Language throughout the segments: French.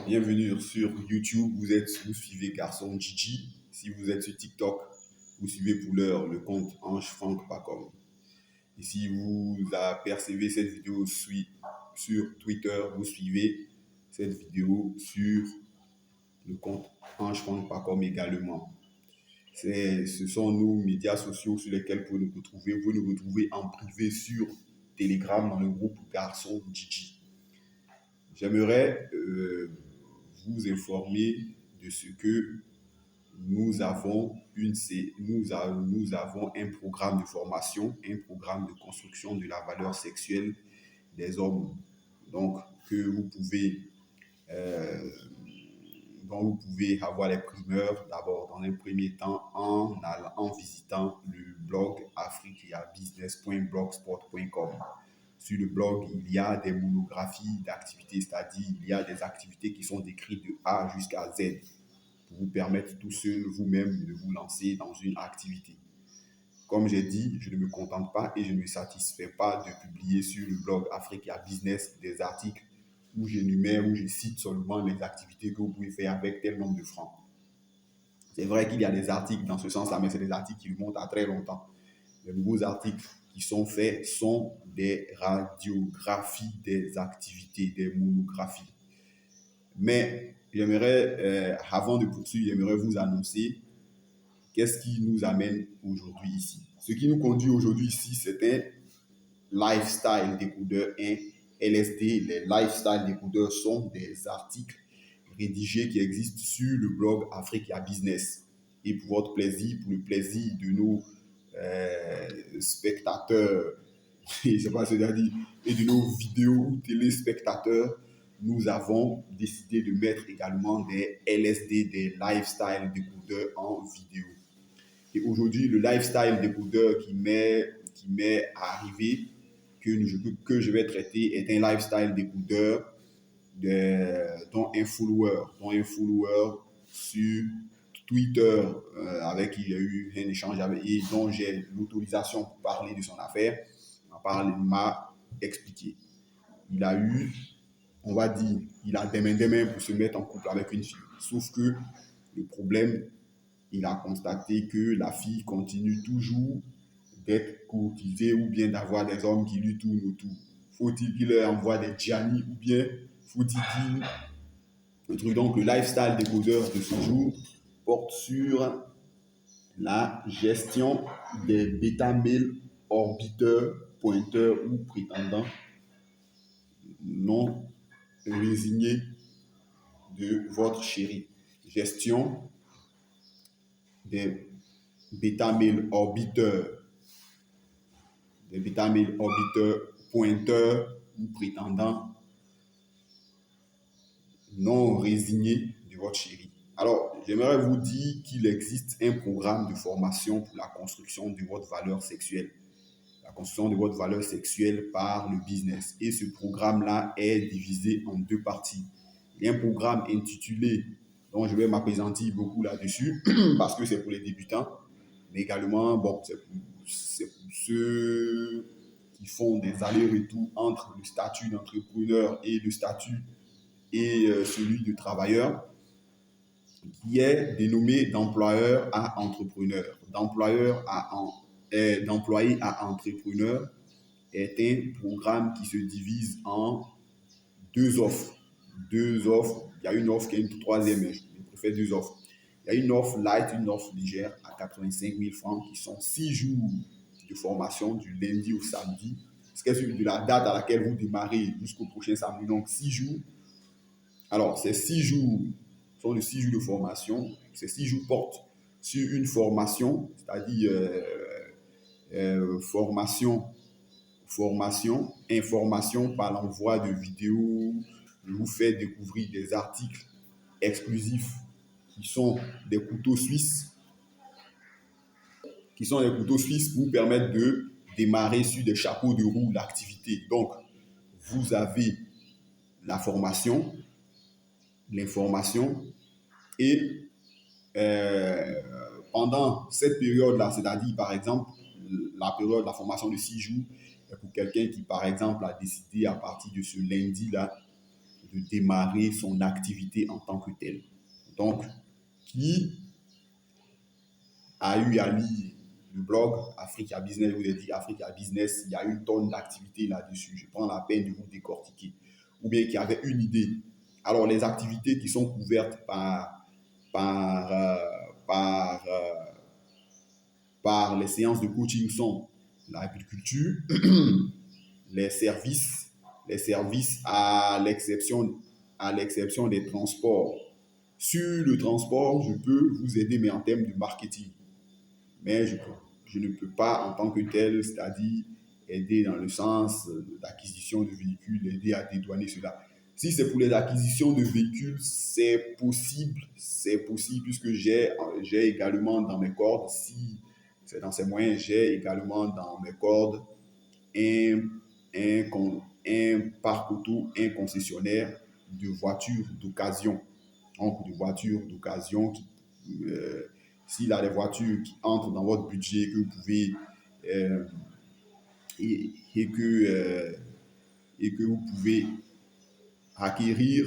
bienvenue sur YouTube. Vous suivez Garçon Gigi. Si vous êtes sur TikTok, vous suivez pour l'heure le compte AngeFranck.com. Et si vous apercevez cette vidéo sur Twitter, vous suivez cette vidéo sur le compte AngeFranck.com également. Ce sont nos médias sociaux sur lesquels vous nous retrouvez. Vous nous retrouvez en privé sur Telegram dans le groupe Garçon Gigi. J'aimerais vous informer de ce que nous avons un programme de formation, un programme de construction de la valeur sexuelle des hommes. Donc, dont vous pouvez avoir les primeurs d'abord dans un premier temps en visitant le blog africabusiness.blogspot.com. Sur le blog, il y a des monographies d'activités, c'est-à-dire il y a des activités qui sont décrites de A jusqu'à Z pour vous permettre tout seul vous-même de vous lancer dans une activité. Comme j'ai dit, je ne me contente pas et je ne me satisfais pas de publier sur le blog Africa Business des articles où j'énumère, où je cite seulement les activités que vous pouvez faire avec tel nombre de francs. C'est vrai qu'il y a des articles dans ce sens-là, mais c'est des articles qui remontent à très longtemps. Les nouveaux articles qui sont faits sont des radiographies des activités, des monographies. Mais avant de poursuivre, j'aimerais vous annoncer qu'est-ce qui nous amène aujourd'hui ici. Ce qui nous conduit aujourd'hui ici, c'est un lifestyle décodeur, un LSD. Les lifestyle décodeurs sont des articles rédigés qui existent sur le blog Africa Business. Et pour votre plaisir, pour le plaisir de nos spectateurs, et c'est pas c'est-à-dire, et de nos vidéos ou téléspectateurs, nous avons décidé de mettre également des LSD, des lifestyle décodeurs en vidéo. Et aujourd'hui, le lifestyle décodeur qui m'est arrivé, que je vais traiter, est un lifestyle décodeur dont un follower sur Twitter avec qui il y a eu un échange et dont j'ai l'autorisation pour parler de son affaire, m'a expliqué. Il a eu, on va dire, il a des mains pour se mettre en couple avec une fille. Sauf que le problème, il a constaté que la fille continue toujours d'être courtisée ou bien d'avoir des hommes qui lui tournent autour. Faut-il qu'il leur envoie des Gianni ou bien faut-il qu'il... Le truc, donc, le lifestyle décodeur de ce jour porte sur la gestion des bêta-mâles orbiteurs, pointeurs ou prétendants non résignés de votre chérie. Gestion des bêta-mâles orbiteurs, pointeurs ou prétendants non résignés de votre chérie. Alors, j'aimerais vous dire qu'il existe un programme de formation pour la construction de votre valeur sexuelle. La construction de votre valeur sexuelle par le business. Et ce programme-là est divisé en deux parties. Il y a un programme intitulé, dont je vais m'appesantir beaucoup là-dessus, parce que c'est pour les débutants, mais également, c'est pour ceux qui font des allers-retours entre le statut d'entrepreneur et le statut et celui de travailleur, qui est dénommé d'employeur à entrepreneur. D'employé à entrepreneur est un programme qui se divise en deux offres. Il y a une offre qui est une troisième, mais je préfère deux offres. Il y a une offre light, une offre légère à 85 000 francs qui sont 6 jours de formation du lundi au samedi. C'est de la date à laquelle vous démarrez jusqu'au prochain samedi, donc 6 jours. Alors, ces 6 jours sont les 6 jours de formation. Ces 6 jours portent sur une formation, c'est-à-dire information par l'envoi de vidéos. Je vous fais découvrir des articles exclusifs qui sont des couteaux suisses, pour vous permettre de démarrer sur des chapeaux de roue l'activité. Donc, vous avez la formation, l'information et pendant cette période-là, c'est-à-dire par exemple la période de la formation de 6 jours, pour quelqu'un qui par exemple a décidé à partir de ce lundi-là de démarrer son activité en tant que telle. Donc, qui a eu à lire le blog Africa Business, je vous ai dit Africa Business, il y a une tonne d'activités là-dessus. Je prends la peine de vous décortiquer. Ou bien qui avait une idée. Alors, les activités qui sont couvertes par, euh, par, euh, par les séances de coaching sont l'agriculture, les services à l'exception des transports. Sur le transport, je peux vous aider, mais en termes de marketing. Mais je ne peux pas en tant que tel, c'est-à-dire aider dans le sens d'acquisition de véhicules, aider à dédouaner cela. Si c'est pour les acquisitions de véhicules, c'est possible puisque j'ai également dans mes cordes, si c'est dans ces moyens, j'ai également dans mes cordes un, un parc auto, un concessionnaire de voitures d'occasion. Donc, de voitures d'occasion s'il a des voitures qui entrent dans votre budget, que vous pouvez euh, et, et, que, euh, et que vous pouvez acquérir,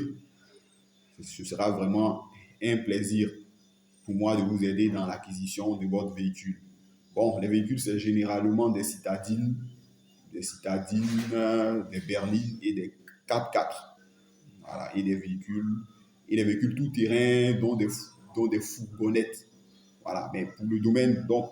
ce sera vraiment un plaisir pour moi de vous aider dans l'acquisition de votre véhicule. Bon, les véhicules, c'est généralement des berlines et des 4x4. Voilà, et des véhicules tout-terrain, dont des fourgonnettes. Voilà, mais pour le domaine, donc,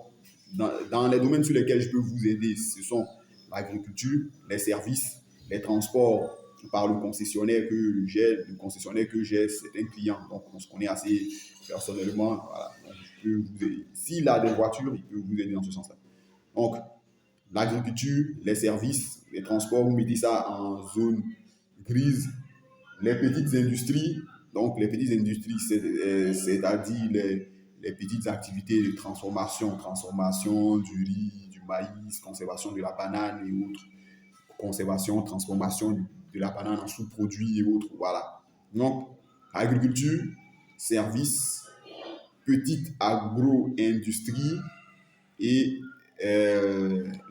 dans les domaines sur lesquels je peux vous aider, ce sont l'agriculture, les services, les transports par le concessionnaire que j'ai. Le concessionnaire que j'ai, c'est un client, donc on se connaît assez personnellement. Voilà, donc je peux vous aider. S'il a des voitures, il peut vous aider dans ce sens-là. Donc, l'agriculture, les services, les transports, vous mettez ça en zone grise. Les petites industries, donc les petites industries, c'est-à-dire les petites activités de transformation du riz, du maïs, conservation de la banane et autres, conservation, transformation de la banane en sous-produits et autres, voilà. Donc, agriculture, services, petite agro-industrie et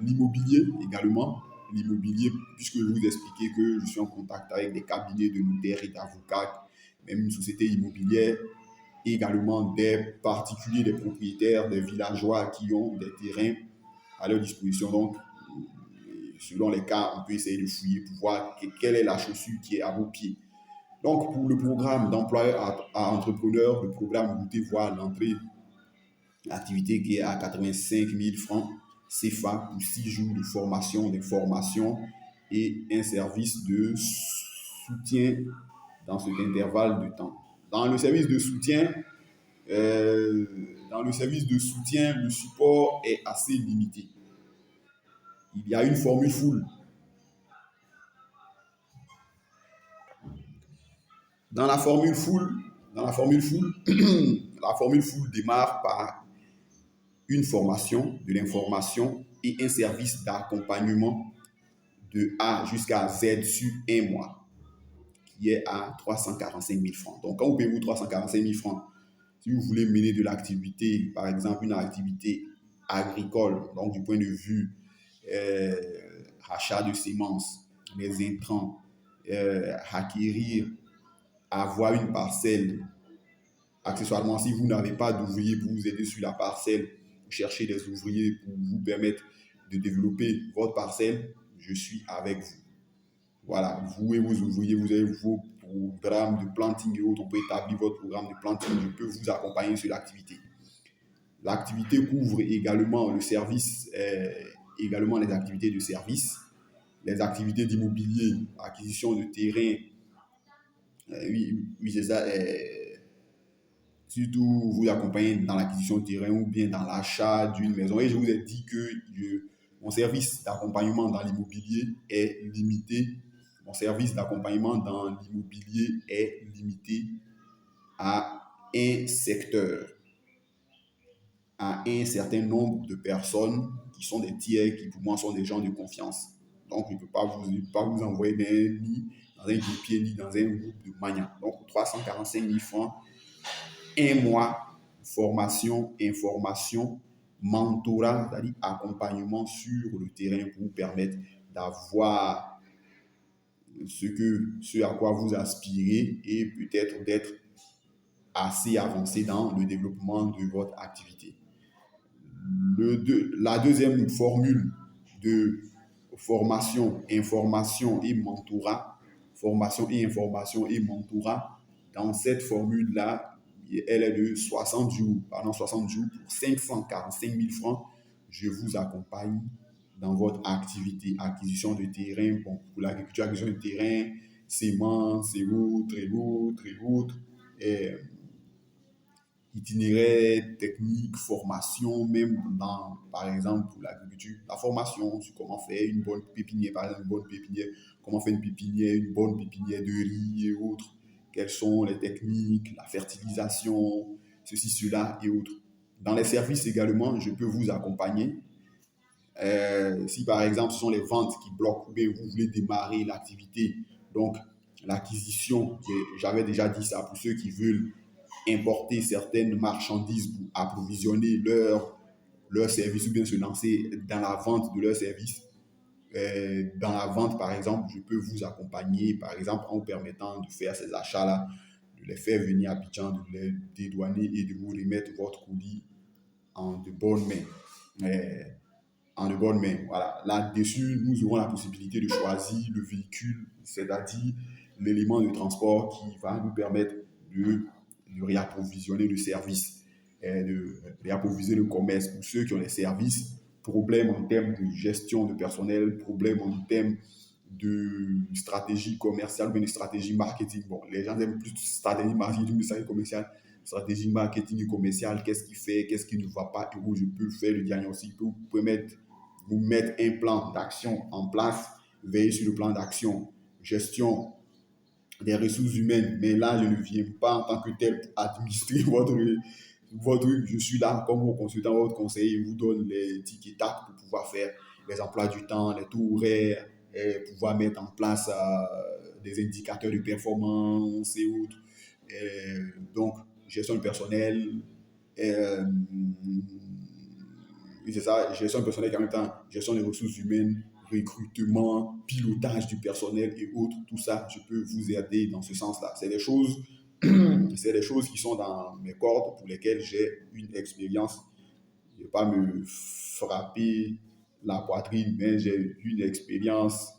l'immobilier également. L'immobilier, puisque je vous expliquais que je suis en contact avec des cabinets de notaires et d'avocats, même une société immobilière, et également des particuliers, des propriétaires, des villageois qui ont des terrains à leur disposition. Donc, selon les cas, on peut essayer de fouiller pour voir quelle est la chaussure qui est à vos pieds. Donc, pour le programme d'employeur à entrepreneur, le programme Goûter voir l'entrée, activité qui est à 85 000 francs CFA pour 6 jours de formation et un service de soutien dans cet intervalle de temps. Dans le service de soutien, le support est assez limité. Il y a une formule full. Dans la formule full, la formule full démarre par une formation, de l'information et un service d'accompagnement de A jusqu'à Z sur un mois, qui est à 345 000 francs. Donc, quand vous payez 345 000 francs, si vous voulez mener de l'activité, par exemple une activité agricole, donc du point de vue achat de semences, les intrants, acquérir, avoir une parcelle. Accessoirement, si vous n'avez pas d'ouvriers pour vous aider sur la parcelle, vous cherchez des ouvriers pour vous permettre de développer votre parcelle, je suis avec vous. Voilà, vous et vos ouvriers, vous avez vos programmes de planting et autres, on peut établir votre programme de planting, je peux vous accompagner sur l'activité. L'activité couvre également le service, également les activités de service, les activités d'immobilier, acquisition de terrain, oui c'est ça, surtout vous accompagnez dans l'acquisition de terrain ou bien dans l'achat d'une maison. Et je vous ai dit que mon service d'accompagnement dans l'immobilier est limité. Mon service d'accompagnement dans l'immobilier est limité à un secteur, à un certain nombre de personnes qui sont des tiers, qui pour moi sont des gens de confiance. Donc, je ne peux pas vous envoyer dans un pied ni dans un groupe de maniants. Donc, 345 000 francs, un mois, formation, information, mentorat, c'est-à-dire accompagnement sur le terrain pour vous permettre d'avoir ce à quoi vous aspirez et peut-être d'être assez avancé dans le développement de votre activité. La deuxième formule de formation, information et mentorat, formation et information et mentorat, dans cette formule-là, elle est de 60 jours, pardon, 60 jours pour 545 000 francs. Je vous accompagne dans votre activité, acquisition de terrain, bon, pour l'agriculture, acquisition de terrain, semences et autres, et autres, et autres. Et itinéraire technique, formation, même dans, par exemple, pour l'agriculture, la formation sur comment faire une bonne pépinière, par exemple, une bonne pépinière, comment faire une bonne pépinière de riz et autres, quelles sont les techniques, la fertilisation, ceci, cela et autres. Dans les services également, je peux vous accompagner. Si par exemple ce sont les ventes qui bloquent ou bien vous voulez démarrer l'activité, donc l'acquisition, j'avais déjà dit ça pour ceux qui veulent importer certaines marchandises pour approvisionner leur service ou bien se lancer dans la vente de leur service. Dans la vente, par exemple, je peux vous accompagner, par exemple, en vous permettant de faire ces achats-là, de les faire venir à Abidjan, de les dédouaner et de vous remettre votre colis en de bonnes mains. En de bonnes mains. Voilà. Là-dessus, nous aurons la possibilité de choisir le véhicule, c'est-à-dire l'élément de transport qui va nous permettre de réapprovisionner le service, de réapprovisionner le commerce pour ceux qui ont les services, problèmes en termes de gestion de personnel, problèmes en termes de stratégie commerciale ou de stratégie marketing. Bon, les gens aiment plus stratégie marketing que stratégie commerciale. Stratégie marketing et commerciale, qu'est-ce qui fait, qu'est-ce qui ne va pas, et où je peux faire le diagnostic, vous mettre un plan d'action en place, veiller sur le plan d'action, gestion des ressources humaines. Mais là, je ne viens pas en tant que tel pour administrer je suis là comme vos consultants, votre conseiller, vous donne les tic et tac pour pouvoir faire les emplois du temps, les taux horaires, et pouvoir mettre en place des indicateurs de performance et autres. Donc, gestion du personnel, c'est ça, gestion du personnel, en même temps, gestion des ressources humaines, recrutement, pilotage du personnel et autres, tout ça, je peux vous aider dans ce sens-là. C'est des choses, c'est des choses qui sont dans mes cordes pour lesquelles j'ai une expérience. Je ne vais pas me frapper la poitrine, mais j'ai une expérience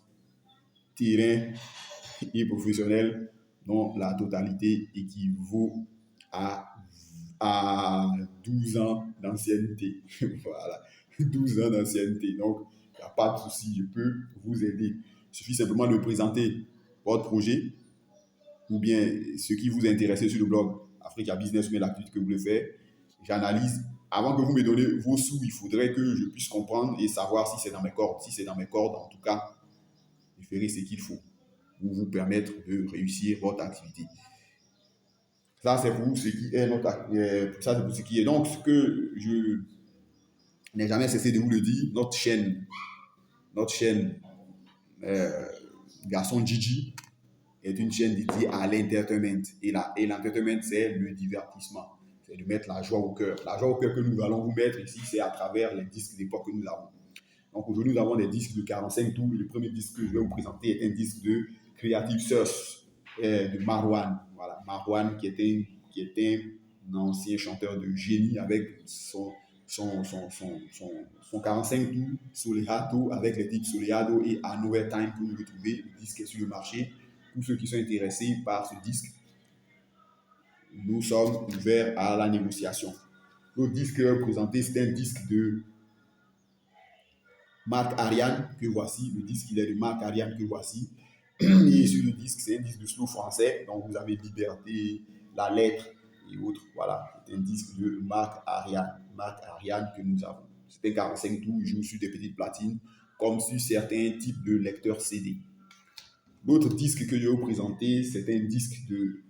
terrain et professionnelle dont la totalité équivaut à, à 12 ans d'ancienneté. Voilà, 12 ans d'ancienneté. Donc, il n'y a pas de souci, je peux vous aider. Il suffit simplement de présenter votre projet ou bien ce qui vous intéresse sur le blog Africa Business, mais l'activité que vous voulez faire. J'analyse. Avant que vous me donnez vos sous, il faudrait que je puisse comprendre et savoir si c'est dans mes cordes. Si c'est dans mes cordes, en tout cas, je ferai ce qu'il faut pour vous permettre de réussir votre activité. Ça, c'est pour ce qui est ça, c'est pour ce qui est. Donc, ce que je n'ai jamais cessé de vous le dire, notre chaîne Garçon Gigi est une chaîne dédiée à l'entertainment. Et l'entertainment, c'est le divertissement. C'est de mettre la joie au cœur. La joie au cœur que nous allons vous mettre ici, c'est à travers les disques d'époque que nous avons. Donc aujourd'hui, nous avons des disques de 45 tours. Et le premier disque que je vais vous présenter est un disque de Creative Source de Marwan. Voilà, Marwan qui était un ancien chanteur de génie avec son 45 tours, Soleado, avec les titres Soleado et Another Time que vous retrouvez. Le disque est sur le marché. Tous ceux qui sont intéressés par ce disque, nous sommes ouverts à la négociation. L'autre disque que je vais vous présenter, c'est un disque de Marc Ariane que voici. Le disque, il est de Marc Ariane que voici. Et sur le disque, c'est un disque de slow français. Donc, vous avez Liberté, La Lettre et autres. Voilà, c'est un disque de Marc Ariane. Marc Ariane que nous avons. C'est un 45 tours, il joue sur des petites platines, comme sur certains types de lecteurs CD. L'autre disque que je vais vous présenter, c'est un disque de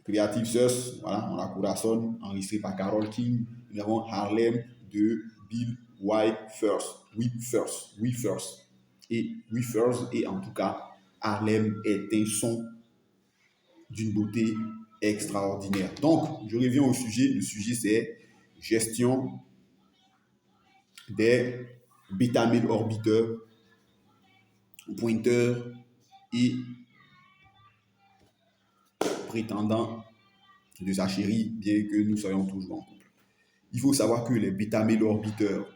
Creative Source, voilà, on la Corazon, enregistré par Carole King. Nous avons Harlem de Bill We First. Et en tout cas, Harlem est un son d'une beauté extraordinaire. Donc, je reviens au sujet. Le sujet, c'est gestion des bêta-mail orbiteurs pointeurs et prétendants de sa chérie, bien que nous soyons toujours en couple. Il faut savoir que les bêta-male orbiteurs,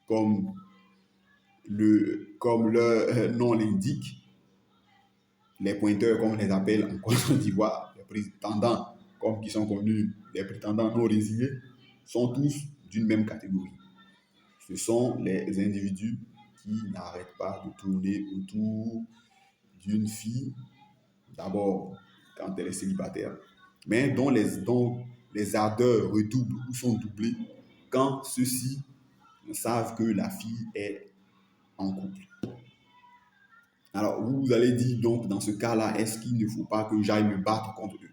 comme leur nom l'indique, les pointeurs, comme on les appelle en Côte d'Ivoire, les prétendants, comme qui sont connus, les prétendants non résignés, sont tous d'une même catégorie. Ce sont les individus qui n'arrêtent pas de tourner autour d'une fille, d'abord quand elle est célibataire, mais dont les ardeurs redoublent ou sont doublées quand ceux-ci savent que la fille est en couple. Alors, vous allez dire donc, dans ce cas-là, est-ce qu'il ne faut pas que j'aille me battre contre eux?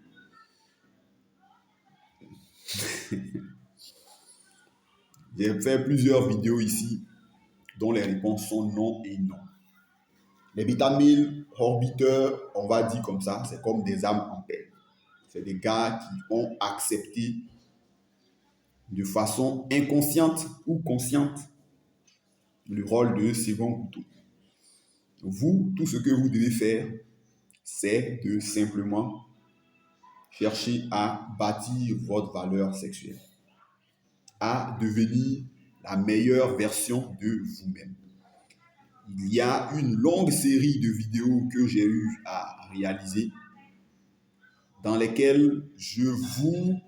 J'ai fait plusieurs vidéos ici dont les réponses sont non et non. Les bêta-male orbiteurs, on va dire comme ça, c'est comme des âmes en paix. C'est des gars qui ont accepté de façon inconsciente ou consciente le rôle de second couteau. Vous, tout ce que vous devez faire, c'est de simplement chercher à bâtir votre valeur sexuelle, à devenir la meilleure version de vous-même. Il y a une longue série de vidéos que j'ai eu à réaliser dans lesquelles je vous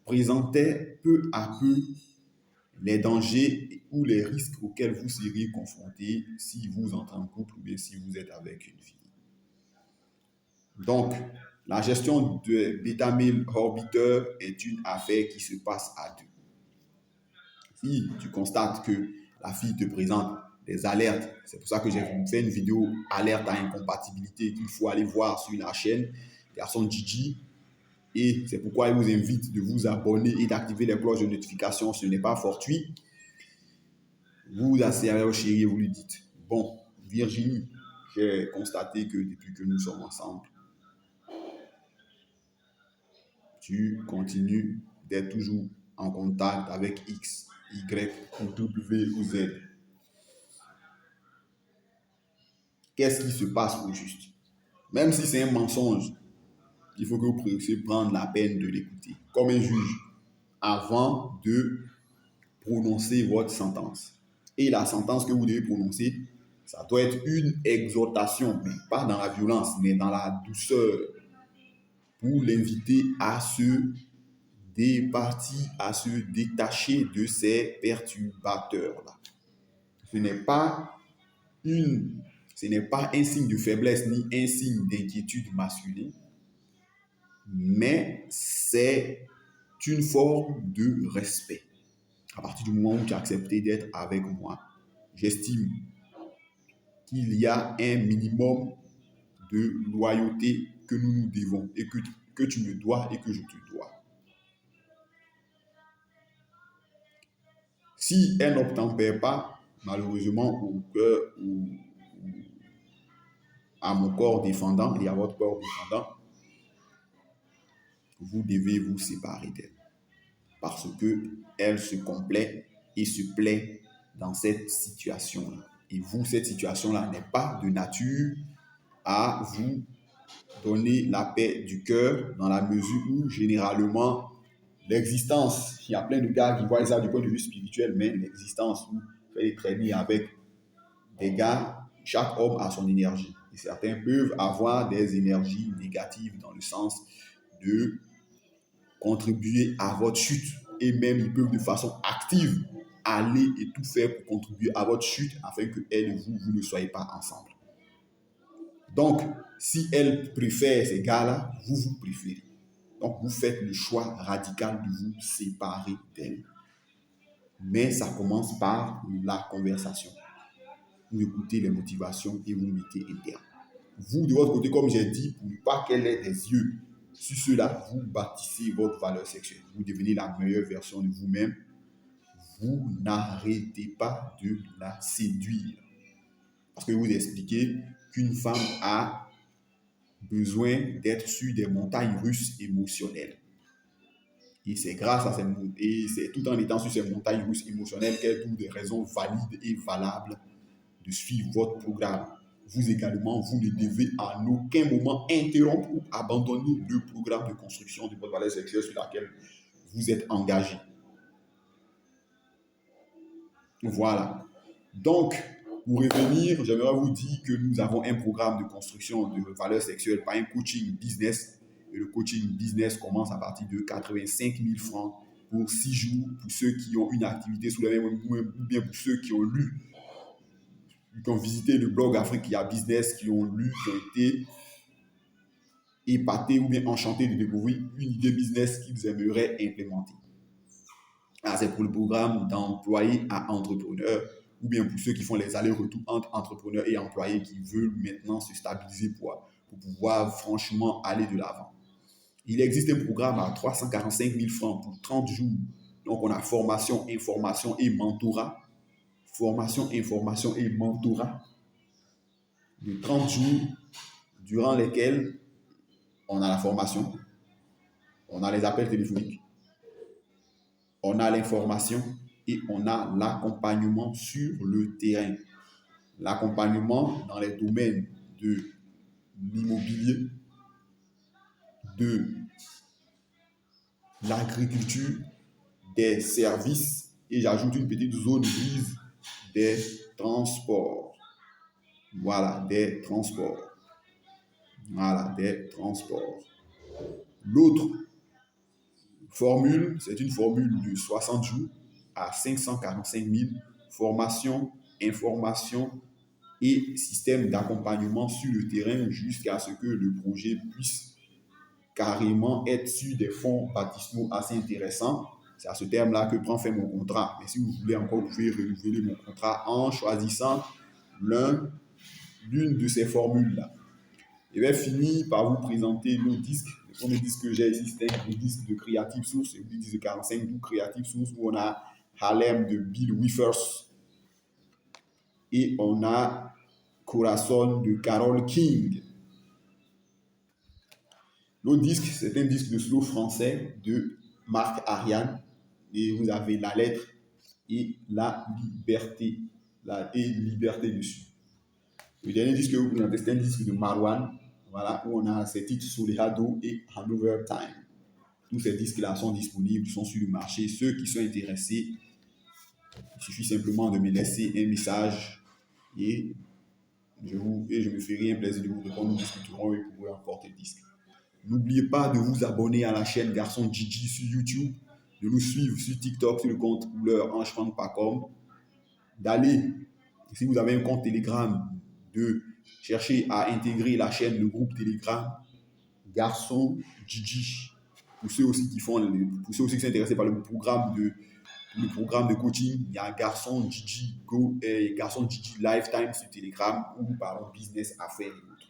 présentais peu à peu les dangers ou les risques auxquels vous seriez confrontés si vous entrez en couple ou bien si vous êtes avec une fille. Donc, la gestion de bêta-male orbiteur est une affaire qui se passe à deux. Si tu constates que la fille te présente des alertes, c'est pour ça que j'ai fait une vidéo alerte à incompatibilité qu'il faut aller voir sur la chaîne Garçon Gigi. Et c'est pourquoi il vous invite de vous abonner et d'activer les cloches de notification. Ce n'est pas fortuit. Vous vous asseyez au chéri et vous lui dites, bon, Virginie, j'ai constaté que depuis que nous sommes ensemble, tu continues d'être toujours en contact avec X, Y, W ou Z. Qu'est-ce qui se passe au juste? Même si c'est un mensonge, il faut que vous puissiez prendre la peine de l'écouter, comme un juge, avant de prononcer votre sentence. Et la sentence que vous devez prononcer, ça doit être une exhortation, mais pas dans la violence, mais dans la douceur, pour l'inviter à se départir, à se détacher de ces perturbateurs-là. Ce n'est pas un signe de faiblesse ni un signe d'inquiétude masculine, mais c'est une forme de respect. À partir du moment où tu as accepté d'être avec moi, j'estime qu'il y a un minimum de loyauté que nous nous devons et que tu me dois et que je te dois. Si elle n'obtempère pas, malheureusement, à mon corps défendant et à votre corps défendant, vous devez vous séparer d'elle. Parce qu'elle se complaît et se plaît dans cette situation-là. Et vous, cette situation-là n'est pas de nature à vous donner la paix du cœur dans la mesure où, généralement, l'existence, il y a plein de gars qui voient ça du point de vue spirituel, mais l'existence où vous faites traîner avec des gars, chaque homme a son énergie. Et certains peuvent avoir des énergies négatives dans le sens de contribuer à votre chute. Et même, ils peuvent de façon active aller et tout faire pour contribuer à votre chute afin que elle et vous ne soyez pas ensemble. Donc, si elle préfère ces gars-là, vous vous préférez. Donc, vous faites le choix radical de vous séparer d'elle. Mais ça commence par la conversation. Vous écoutez les motivations et vous mettez un terme. Vous, de votre côté, comme j'ai dit, pour ne pas qu'elle ait des yeux sur cela, vous bâtissez votre valeur sexuelle. Vous devenez la meilleure version de vous-même. Vous n'arrêtez pas de la séduire. Parce que vous expliquez qu'une femme a besoin d'être sur des montagnes russes émotionnelles. Et c'est grâce à et c'est tout en étant sur ces montagnes russes émotionnelles qu'elle trouve des raisons valides et valables de suivre votre programme. vous également, vous ne devez à aucun moment interrompre ou abandonner le programme de construction de votre valeur sexuelle sur laquelle vous êtes engagé. Voilà. Donc, pour revenir, j'aimerais vous dire que nous avons un programme de construction de valeur sexuelle, pas un coaching business. Et le coaching business commence à partir de 85 000 francs pour 6 jours, pour ceux qui ont une activité sous la même, ou bien pour ceux qui ont lu, qui ont visité le blog Africa Business, qui ont lu, qui ont été épatés ou bien enchantés de découvrir une idée business qu'ils aimeraient implémenter. Ah, c'est pour le programme d'employé à entrepreneur, ou bien pour ceux qui font les allers-retours entre entrepreneurs et employés qui veulent maintenant se stabiliser pour pouvoir franchement aller de l'avant. Il existe un programme à 345 000 francs pour 30 jours. Donc, on a formation, information et mentorat. Formation, information et mentorat de 30 jours durant lesquels on a la formation, on a les appels téléphoniques, on a l'information et on a l'accompagnement sur le terrain. L'accompagnement dans les domaines de l'immobilier, de l'agriculture, des services et j'ajoute une petite zone grise des transports. Voilà, des transports. Voilà, des transports. L'autre formule, c'est une formule de 60 jours à 545 000. Formation, information et système d'accompagnement sur le terrain jusqu'à ce que le projet puisse carrément être sur des fonds baptismaux assez intéressants. C'est à ce terme-là que prend fin mon contrat. Mais si vous voulez encore, vous pouvez renouveler mon contrat en choisissant l'une de ces formules-là. Je vais finir par vous présenter nos disques. Le premier disque que j'ai ici, c'est un disque de Creative Source, un disque de 45 12 Creative Source où on a Harlem de Bill Withers et on a Corazon de Carole King. L'autre disque, c'est un disque de slow français de Marc Ariane et vous avez la lettre et la liberté, liberté dessus. Le dernier disque que vous présentez, c'est un disque de Marwan. Voilà, où on a ces titres Soleado et Hanover Time. Tous ces disques-là sont disponibles, sont sur le marché. Ceux qui sont intéressés, il suffit simplement de me laisser un message et je me ferai un plaisir de vous répondre. Nous discuterons et vous pourrez emporter le disque. N'oubliez pas de vous abonner à la chaîne Garçon Gigi sur YouTube, de nous suivre sur TikTok sur le compte leurhanchefranc.com, d'aller, si vous avez un compte Telegram, de chercher à intégrer la chaîne, le groupe Telegram Garçon Gigi. Pour ceux aussi qui sont intéressés par le programme de coaching, il y a Garçon Gigi Go et Garçon Gigi Lifetime sur Telegram ou par business, affaires et autres.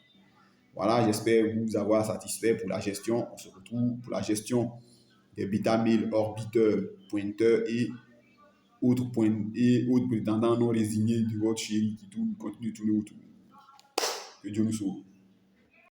Voilà, j'espère vous avoir satisfait pour la gestion. On se retrouve pour la gestion des bêta-mails, orbiteurs, pointeurs et autres prétendants non résignés de votre chérie qui continue de tourner autour. Que Dieu nous sauve.